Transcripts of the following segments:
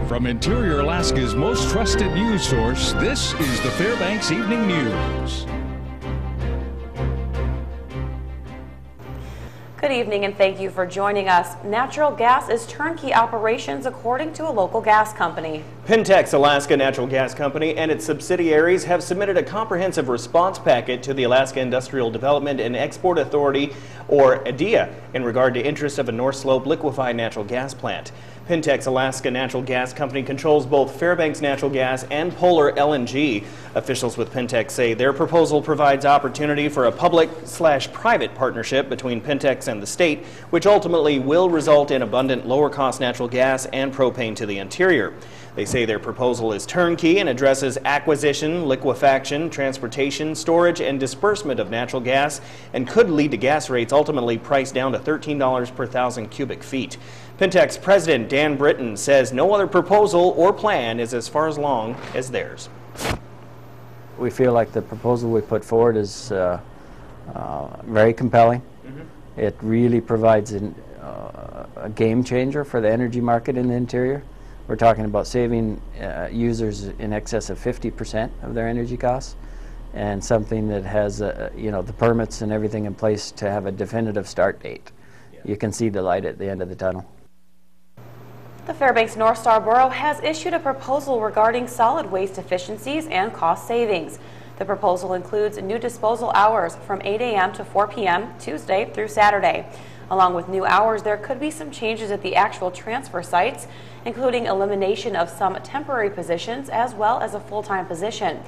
From Interior Alaska's most trusted news source, this is the Fairbanks Evening News. Good evening and thank you for joining us. Natural gas is turnkey operations according to a local gas company. Pintex Alaska Natural Gas Company and its subsidiaries have submitted a comprehensive response packet to the Alaska Industrial Development and Export Authority, or ADIA, in regard to interests of a North Slope liquefied natural gas plant. Pintex Alaska Natural Gas Company controls both Fairbanks Natural Gas and Polar LNG. Officials with Pintex say their proposal provides opportunity for a public/private partnership between Pintex and the state, which ultimately will result in abundant lower-cost natural gas and propane to the interior. They say their proposal is turnkey and addresses acquisition, liquefaction, transportation, storage, and disbursement of natural gas, and could lead to gas rates ultimately priced down to $13 per thousand cubic feet. Pintex President Dan Britton says no other proposal or plan is as far as long as theirs. We feel like the proposal we put forward is very compelling. It really provides a game changer for the energy market in the interior. We're talking about saving users in excess of 50% of their energy costs, and something that has the permits and everything in place to have a definitive start date. You can see the light at the end of the tunnel. The Fairbanks North Star Borough has issued a proposal regarding solid waste efficiencies and cost savings. The proposal includes new disposal hours from 8 a.m. to 4 p.m. Tuesday through Saturday. Along with new hours, there could be some changes at the actual transfer sites, including elimination of some temporary positions as well as a full-time position.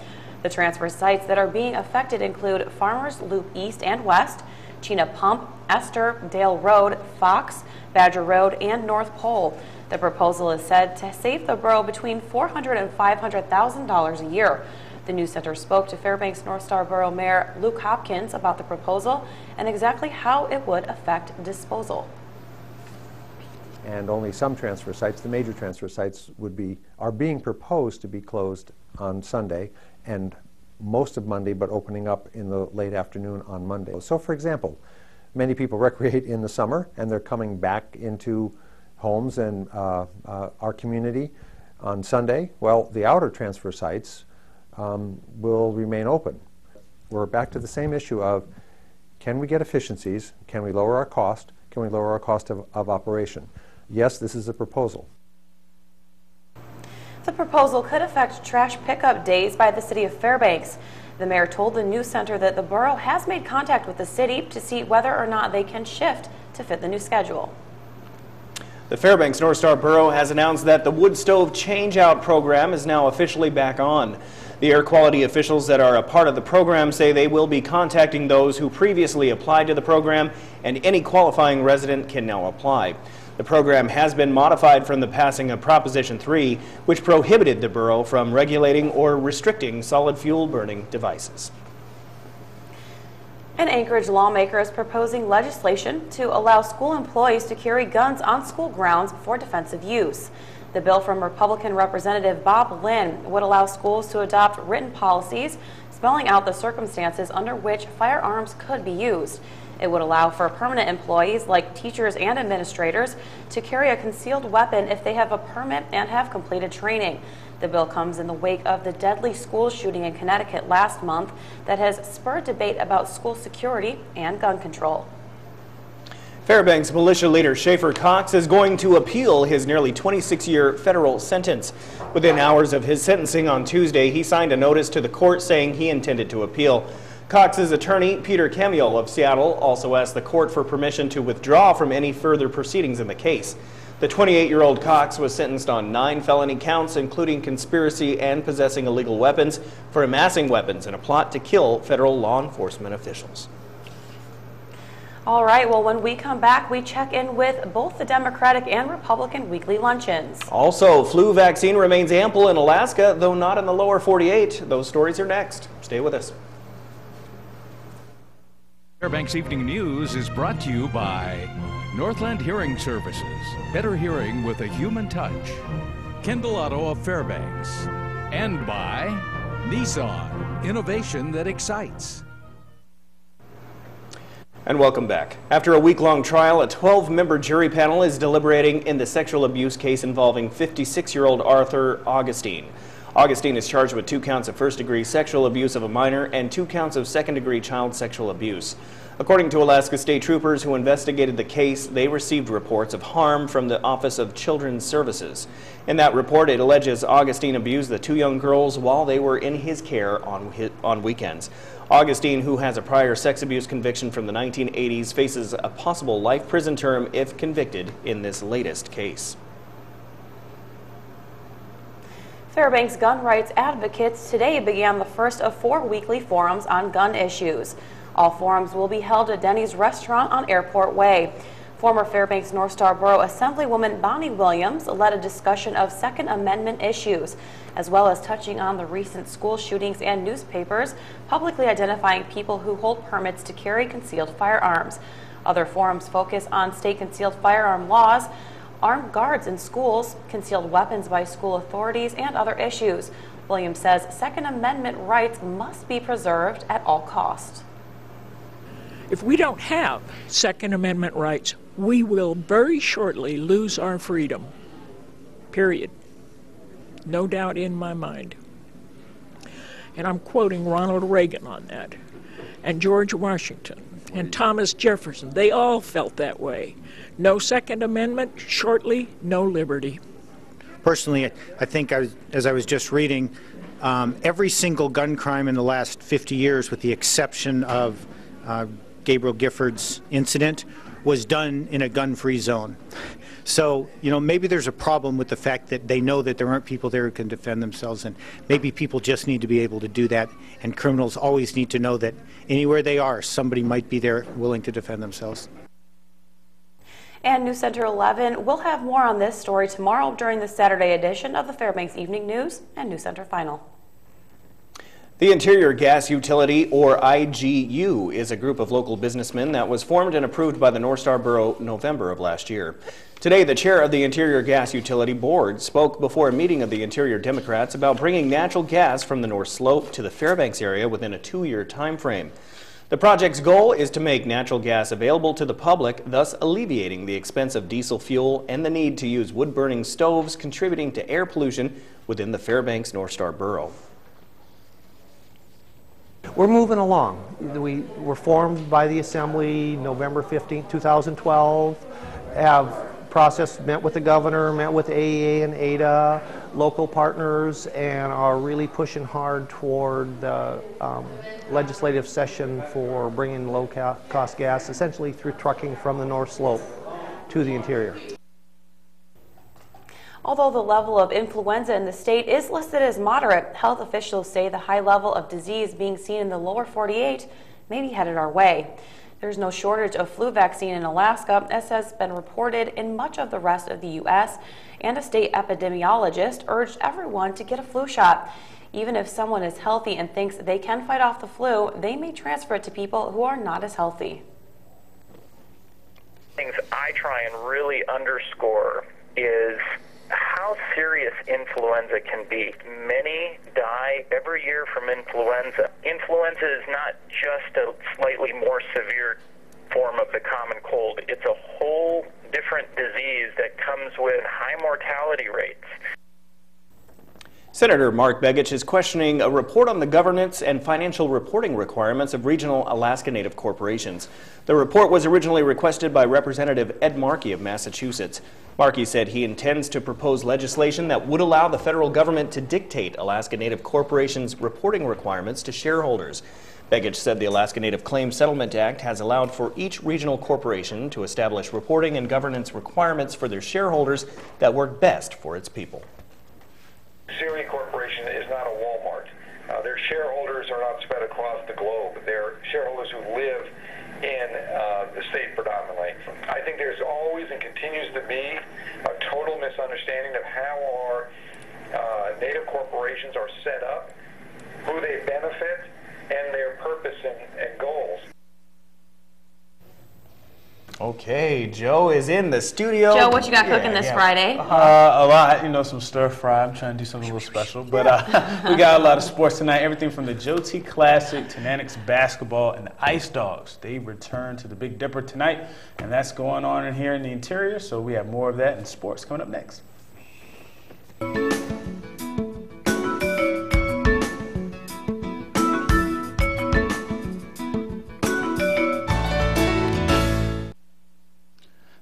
The transfer sites that are being affected include Farmers Loop East and West, Chena Pump, Esther, Dale Road, Fox, Badger Road, and North Pole. The proposal is said to save the borough between $400,000 and $500,000 a year. The news center spoke to Fairbanks North Star Borough Mayor Luke Hopkins about the proposal and exactly how it would affect disposal. And only some transfer sites, the major transfer sites, are being proposed to be closed on Sunday and most of Monday, but opening up in the late afternoon on Monday. So, for example, many people recreate in the summer and they're coming back into homes and our community on Sunday. Well, the outer transfer sites will remain open. We're back to the same issue of, can we get efficiencies? Can we lower our cost? Can we lower our cost of operation? Yes, this is a proposal. The proposal could affect trash pickup days by the city of Fairbanks. The mayor told the news center that the borough has made contact with the city to see whether or not they can shift to fit the new schedule. The Fairbanks North Star Borough has announced that the wood stove change-out program is now officially back on. The air quality officials that are a part of the program say they will be contacting those who previously applied to the program, and any qualifying resident can now apply. The program has been modified from the passing of Proposition 3, which prohibited the borough from regulating or restricting solid fuel burning devices. An Anchorage lawmaker is proposing legislation to allow school employees to carry guns on school grounds for defensive use. The bill from Republican Representative Bob Lynn would allow schools to adopt written policies spelling out the circumstances under which firearms could be used. It would allow for permanent employees like teachers and administrators to carry a concealed weapon if they have a permit and have completed training. The bill comes in the wake of the deadly school shooting in Connecticut last month that has spurred debate about school security and gun control. Fairbanks militia leader Schaefer Cox is going to appeal his nearly 26-year federal sentence. Within hours of his sentencing on Tuesday, he signed a notice to the court saying he intended to appeal. Cox's attorney, Peter Camiel of Seattle, also asked the court for permission to withdraw from any further proceedings in the case. The 28-year-old Cox was sentenced on 9 felony counts, including conspiracy and possessing illegal weapons, for amassing weapons in a plot to kill federal law enforcement officials. All right, well, when we come back, we check in with both the Democratic and Republican weekly luncheons. Also, flu vaccine remains ample in Alaska, though not in the lower 48. Those stories are next. Stay with us. Fairbanks Evening News is brought to you by Northland Hearing Services, better hearing with a human touch. Kendall Auto of Fairbanks. And by Nissan, innovation that excites. And welcome back. After a week-long trial, a 12-member jury panel is deliberating in the sexual abuse case involving 56-year-old Arthur Augustine. Augustine is charged with 2 counts of first-degree sexual abuse of a minor and 2 counts of second-degree child sexual abuse. According to Alaska State Troopers who investigated the case, they received reports of harm from the Office of Children's Services. In that report, it alleges Augustine abused the 2 young girls while they were in his care on weekends. Augustine, who has a prior sex abuse conviction from the 1980s, faces a possible life prison term if convicted in this latest case. Fairbanks gun rights advocates today began the first of 4 weekly forums on gun issues. All forums will be held at Denny's restaurant on Airport Way. Former Fairbanks North Star Borough Assemblywoman Bonnie Williams led a discussion of Second Amendment issues, as well as touching on the recent school shootings and newspapers publicly identifying people who hold permits to carry concealed firearms. Other forums focus on state concealed firearm laws, armed guards in schools, concealed weapons by school authorities, and other issues. Williams says Second Amendment rights must be preserved at all costs. If we don't have Second Amendment rights, we will very shortly lose our freedom. Period. No doubt in my mind. And I'm quoting Ronald Reagan on that, and George Washington, and Thomas Jefferson. They all felt that way. No Second Amendment, shortly, no liberty. Personally, I think, as I was just reading, every single gun crime in the last 50 years, with the exception of Gabriel Gifford's incident, was done in a gun-free zone. So, maybe there's a problem with the fact that they know that there aren't people there who can defend themselves, and maybe people just need to be able to do that, and criminals always need to know that anywhere they are, somebody might be there willing to defend themselves. And News Center 11 will have more on this story tomorrow during the Saturday edition of the Fairbanks Evening News and News Center Final. The Interior Gas Utility, or IGU, is a group of local businessmen that was formed and approved by the North Star Borough November of last year. Today, the chair of the Interior Gas Utility Board spoke before a meeting of the Interior Democrats about bringing natural gas from the North Slope to the Fairbanks area within a 2-year time frame. The project's goal is to make natural gas available to the public, thus alleviating the expense of diesel fuel and the need to use wood-burning stoves, contributing to air pollution within the Fairbanks North Star Borough. We're moving along. We were formed by the Assembly November 15, 2012, have met with the governor, met with AEA and ADA, local partners, and are really pushing hard toward the legislative session for bringing low-cost gas, essentially through trucking from the North Slope to the interior. Although the level of influenza in the state is listed as moderate, health officials say the high level of disease being seen in the lower 48 may be headed our way. There's no shortage of flu vaccine in Alaska, as has been reported in much of the rest of the U.S., and a state epidemiologist urged everyone to get a flu shot. Even if someone is healthy and thinks they can fight off the flu, they may transfer it to people who are not as healthy. Things I try and really underscore is how serious influenza can be. Many die every year from influenza. Influenza is not just a slightly more severe form of the common cold. It's a whole different disease that comes with high mortality rates. Senator Mark Begich is questioning a report on the governance and financial reporting requirements of regional Alaska Native corporations. The report was originally requested by Representative Ed Markey of Massachusetts. Markey said he intends to propose legislation that would allow the federal government to dictate Alaska Native corporations' reporting requirements to shareholders. Begich said the Alaska Native Claims Settlement Act has allowed for each regional corporation to establish reporting and governance requirements for their shareholders that work best for its people. Siri Corporation is not a Walmart. Their shareholders are not spread across the globe. They're shareholders who live in the state predominantly. I think there's always and continues to be a total misunderstanding of how our Native corporations are set up, who they benefit, and their purpose and goals. Okay, Joe is in the studio. Joe, what you got cooking this Friday? A lot, some stir fry. I'm trying to do something a little special. But we got a lot of sports tonight. Everything from the Joe T Classic to Nanick's basketball and the Ice Dogs. They return to the Big Dipper tonight, and that's going on in here in the interior. So we have more of that in sports coming up next.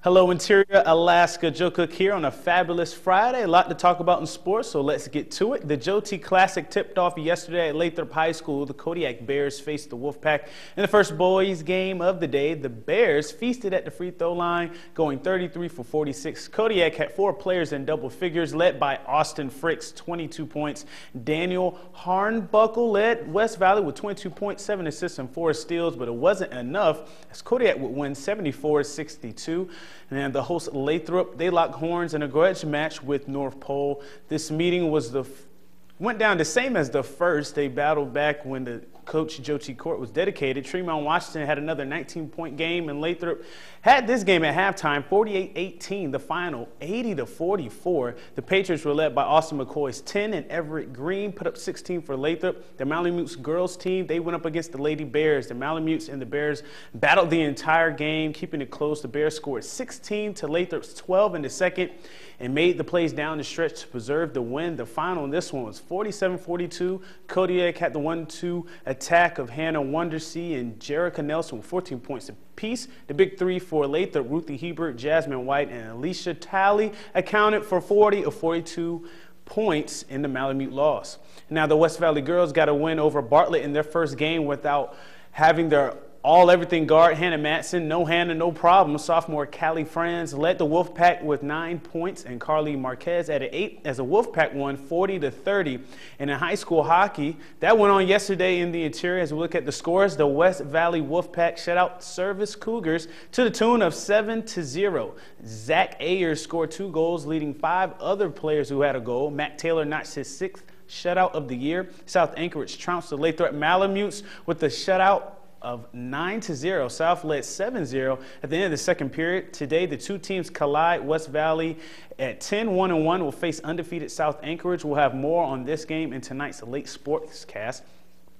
Hello, Interior Alaska. Joe Cook here on a fabulous Friday. A lot to talk about in sports, so let's get to it. The Joe T Classic tipped off yesterday at Lathrop High School. The Kodiak Bears faced the Wolfpack in the first boys game of the day. The Bears feasted at the free throw line, going 33 for 46. Kodiak had 4 players in double figures, led by Austin Fricks, 22 points. Daniel Harnbuckle led West Valley with 22 points, 7 assists, and 4 steals, but it wasn't enough as Kodiak would win 74-62. And the host Lathrop, they locked horns in a grudge match with North Pole. This meeting went down the same as the first. They battled back when the coach Joe T. Court was dedicated. Tremont Washington had another 19-point game, and Lathrop had this game at halftime, 48-18, the final, 80-44. The Patriots were led by Austin McCoy's 10, and Everett Green put up 16 for Lathrop. The Malamutes girls team, they went up against the Lady Bears. The Malamutes and the Bears battled the entire game, keeping it close. The Bears scored 16 to Lathrop's 12 in the second and made the plays down the stretch to preserve the win. The final in this one was 47-42. Kodiak had the 1-2 attack of Hannah Wondersea and Jerica Nelson with 14 points apiece. The big three for Lathrop, Ruthie Hebert, Jasmine White, and Alicia Talley accounted for 40 of 42 points in the Malamute loss. Now the West Valley girls got a win over Bartlett in their first game without having their all-everything guard, Hannah Matson. No Hannah, no problem. Sophomore Callie Franz led the Wolfpack with 9 points, and Carly Marquez added 8 as the Wolfpack won 40-30. And in high school hockey, that went on yesterday in the interior. As we look at the scores, the West Valley Wolfpack shut out Service Cougars to the tune of 7-0. Zach Ayers scored 2 goals, leading 5 other players who had a goal. Matt Taylor notched his 6th shutout of the year. South Anchorage trounced the Lathrop Malamutes with the shutout of 9-0. South led 7-0 at the end of the second period. Today, the two teams collide. West Valley at 10-1-1 will face undefeated South Anchorage. We'll have more on this game in tonight's late sportscast.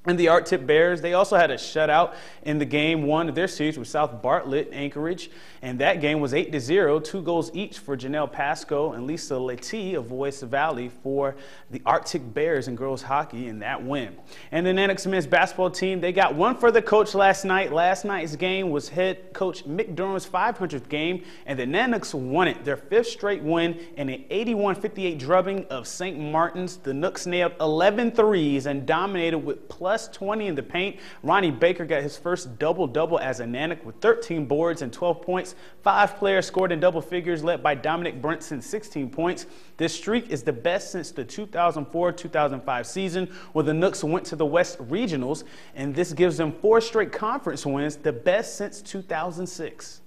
And the Art Tip Bears, they also had a shutout in the game 1 of their series with South Bartlett Anchorage. And that game was 8-0, 2 goals each for Janelle Pasco and Lisa Letty of West Valley for the Arctic Bears in girls hockey in that win. And the Nanick's men's basketball team, they got one for the coach last night. Last night's game was head coach Mick Durham's 500th game, and the Nanick's won it, their 5th straight win in an 81-58 drubbing of St. Martin's. The Nooks nailed 11 threes and dominated with plus 20 in the paint. Ronnie Baker got his first double-double as a Nanick with 13 boards and 12 points. 5 players scored in double figures, led by Dominic Brunson, 16 points. This streak is the best since the 2004-2005 season, where the Nooks went to the West Regionals, and this gives them 4 straight conference wins, the best since 2006.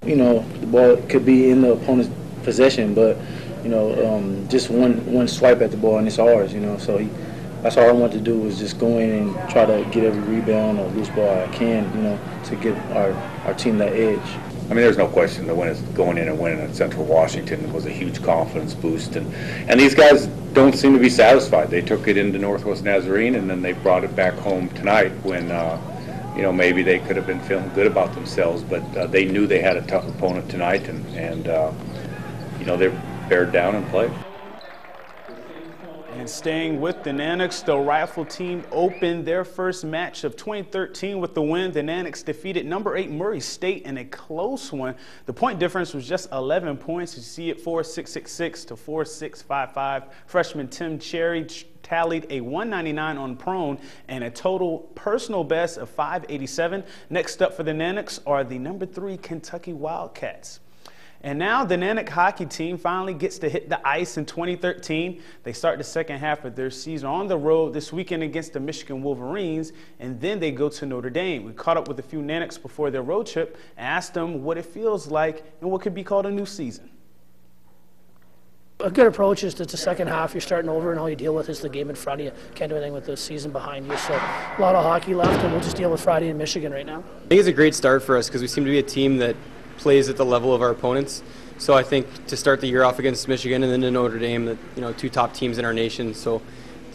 The ball could be in the opponent's possession, but, just one swipe at the ball and it's ours, so that's all I want to do is just go in and try to get every rebound or loose ball I can, to give our team that edge. I mean, there's no question that going in and winning at Central Washington was a huge confidence boost. And these guys don't seem to be satisfied. They took it into Northwest Nazarene, and then they brought it back home tonight when, maybe they could have been feeling good about themselves. But they knew they had a tough opponent tonight, and they bared down and played. And staying with the Naniks, the Rifle team opened their first match of 2013 with the win. The Naniks defeated number 8 Murray State in a close one. The point difference was just 11 points. You see it 4.666 to 4.655. Freshman Tim Cherry tallied a 199 on prone and a total personal best of 587. Next up for the Naniks are the number 3 Kentucky Wildcats. And now the Nanick hockey team finally gets to hit the ice in 2013. They start the second half of their season on the road this weekend against the Michigan Wolverines, and then they go to Notre Dame. We caught up with a few Nanicks before their road trip and asked them what it feels like and what could be called a new season. A good approach is that the second half you're starting over, and all you deal with is the game in front of you. Can't do anything with the season behind you. So a lot of hockey left, and we'll just deal with Friday in Michigan right now. I think it's a great start for us because we seem to be a team that plays at the level of our opponents. So I think to start the year off against Michigan and then to Notre Dame, that, you know, two top teams in our nation. So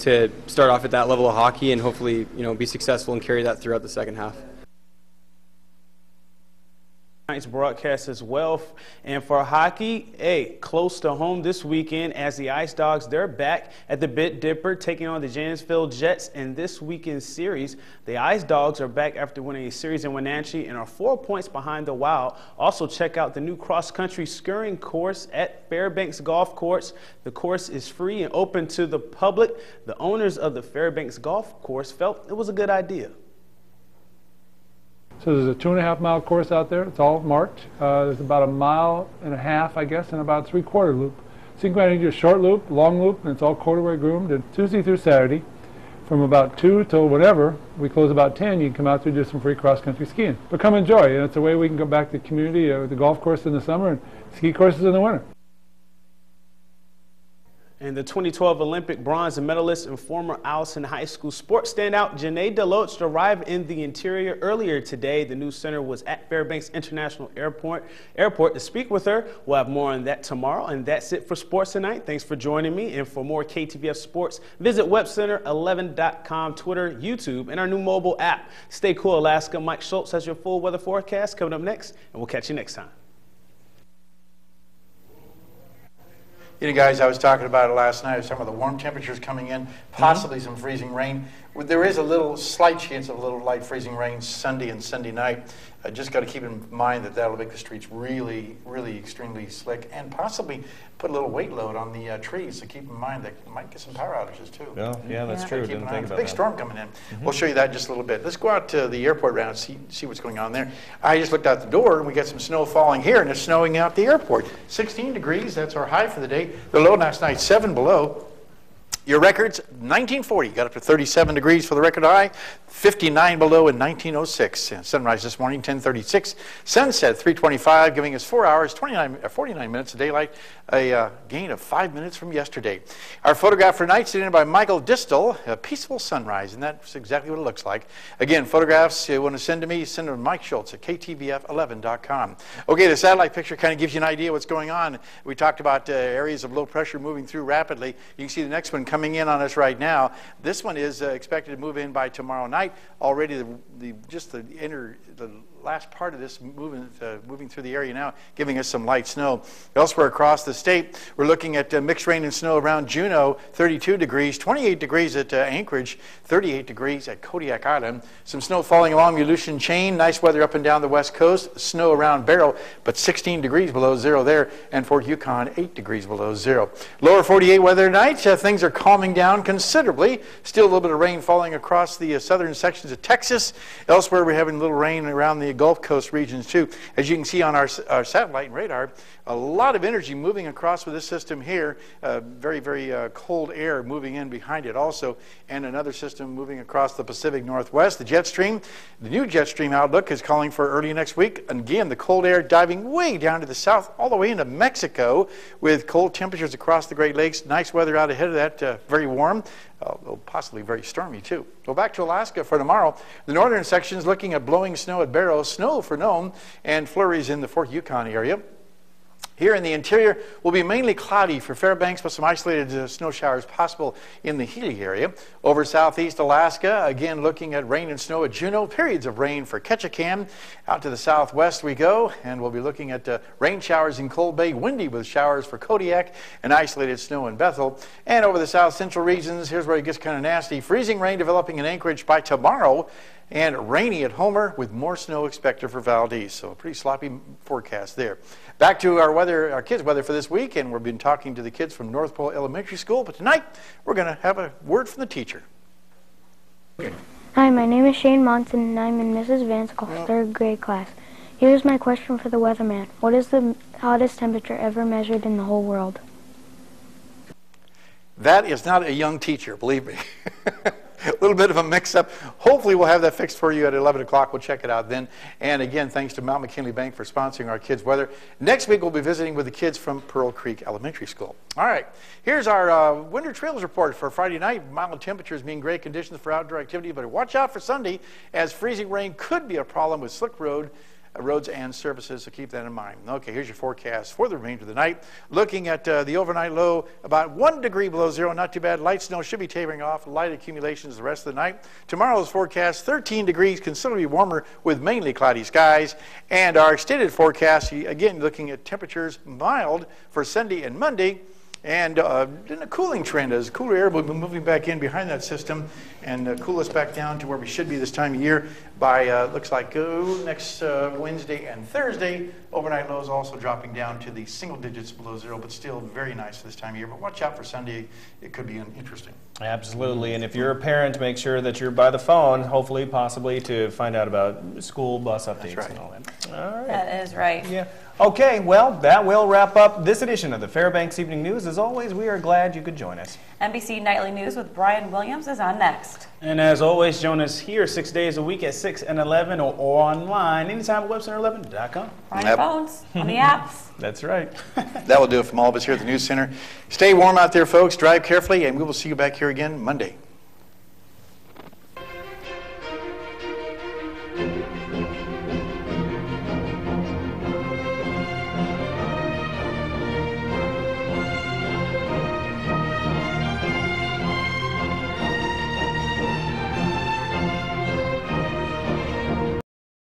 to start off at that level of hockey and hopefully, you know, be successful and carry that throughout the second half. Tonight's broadcast as well. And for hockey, hey, close to home this weekend as the Ice Dogs, they're back at the Bit Dipper taking on the Janesville Jets in this weekend's series. The Ice Dogs are back after winning a series in Wenatchee and are 4 points behind the Wild. Also check out the new cross-country skiing course at Fairbanks Golf Course. The course is free and open to the public. The owners of the Fairbanks Golf Course felt it was a good idea. So there's a 2.5-mile course out there. It's all marked. There's about 1.5 miles, I guess, and about a 3/4 loop. So you can either do a short loop, long loop, and it's all corduroy groomed. And Tuesday through Saturday, from about 2 till whatever, we close about 10, you can come out there and do some free cross-country skiing. But come enjoy, and it's a way we can go back to the community, the golf course in the summer and ski courses in the winter. And the 2012 Olympic bronze medalist and former Allison High School sports standout Janae Deloach arrived in the interior earlier today. The new center was at Fairbanks International Airport to speak with her. We'll have more on that tomorrow. And that's it for Sports Tonight. Thanks for joining me. And for more KTVF Sports, visit webcenter11.com, Twitter, YouTube, and our new mobile app. Stay cool, Alaska. Mike Schultz has your full weather forecast coming up next, and we'll catch you next time. You know, guys, I was talking about it last night, some of the warm temperatures coming in, possibly some freezing rain. There is a little slight chance of a little light freezing rain Sunday and Sunday night. Just got to keep in mind that that'll make the streets really, really extremely slick and possibly put a little weight load on the trees. So keep in mind that you might get some power outages too. Oh, yeah, that's true. Didn't think about big storm coming in. We'll show you that in just a little bit. Let's go out to the airport round and see what's going on there. I just looked out the door and we got some snow falling here, and it's snowing out the airport. 16 degrees, that's our high for the day. The low last night, 7 below. Your records, 1940, got up to 37 degrees for the record high, 59 below in 1906. Sunrise this morning, 10:36. Sunset, 3:25, giving us 4 hours, 49 minutes of daylight, a gain of 5 minutes from yesterday. Our photograph for tonight, sent in by Michael Distel, a peaceful sunrise, and that's exactly what it looks like. Again, photographs you want to send to me, send them to Mike Schultz at KTVF11.com. Okay, the satellite picture kind of gives you an idea what's going on. We talked about areas of low pressure moving through rapidly. You can see the next one coming in on us right now. This one is expected to move in by tomorrow night. Already the last part of this moving through the area now, giving us some light snow. Elsewhere across the state, we're looking at mixed rain and snow around Juneau, 32 degrees, 28 degrees at Anchorage, 38 degrees at Kodiak Island. Some snow falling along the Aleutian Chain, nice weather up and down the west coast, snow around Barrow, but 16 degrees below zero there, and Fort Yukon, 8 degrees below zero. Lower 48 weather tonight, things are calming down considerably. Still a little bit of rain falling across the southern sections of Texas. Elsewhere, we're having a little rain around the Gulf Coast regions too. As you can see on our satellite and radar, a lot of energy moving across with this system here. Very, very cold air moving in behind it also, and another system moving across the Pacific Northwest. The jet stream, the new jet stream outlook is calling for early next week. And again, the cold air diving way down to the south, all the way into Mexico, with cold temperatures across the Great Lakes. Nice weather out ahead of that, very warm. Possibly very stormy too. Go back to Alaska for tomorrow. The northern section is looking at blowing snow at Barrow, snow for Nome, and flurries in the Fort Yukon area. Here in the interior will be mainly cloudy for Fairbanks, with some isolated snow showers possible in the Healy area. Over southeast Alaska, again looking at rain and snow at Juneau, periods of rain for Ketchikan. Out to the southwest we go, and we'll be looking at rain showers in Cold Bay, windy with showers for Kodiak, and isolated snow in Bethel. And over the south central regions, here's where it gets kind of nasty. Freezing rain developing in Anchorage by tomorrow, and rainy at Homer with more snow expected for Valdez. So a pretty sloppy forecast there. Back to our kids' weather for this week, and we've been talking to the kids from North Pole Elementary School, but tonight we're going to have a word from the teacher. Hi, my name is Shane Monson, and I'm in Mrs. Vansickle's third grade class. Here's my question for the weatherman. What is the hottest temperature ever measured in the whole world? That is not a young teacher, believe me. little bit of a mix-up. Hopefully we'll have that fixed for you at 11 o'clock. We'll check it out then. And again, thanks to Mount McKinley Bank for sponsoring our kids' weather. Next week we'll be visiting with the kids from Pearl Creek Elementary School. All right, here's our winter trails report for Friday night. Mild temperatures mean great conditions for outdoor activity, but watch out for Sunday as freezing rain could be a problem with slick roads and surfaces, so keep that in mind. Okay, here's your forecast for the remainder of the night. Looking at the overnight low, about 1 degree below zero, not too bad. Light snow should be tapering off, light accumulations the rest of the night. Tomorrow's forecast, 13 degrees, considerably warmer with mainly cloudy skies. And our extended forecast, again, looking at temperatures mild for Sunday and Monday. And in a cooling trend, as cooler air will be moving back in behind that system and cool us back down to where we should be this time of year by, looks like, next Wednesday and Thursday. Overnight lows also dropping down to the single digits below zero, but still very nice this time of year. But watch out for Sunday. It could be interesting. Absolutely. And if you're a parent, make sure that you're by the phone, hopefully, possibly, to find out about school bus updates and all that. All right. That is right. Yeah. Okay, well, that will wrap up this edition of the Fairbanks Evening News. As always, we are glad you could join us. NBC Nightly News with Brian Williams is on next. And as always, join us here 6 days a week at 6 and 11 or online anytime at webcenter11.com. On your phones, on the apps. That's right. That will do it from all of us here at the News Center. Stay warm out there, folks. Drive carefully, and we will see you back here again Monday.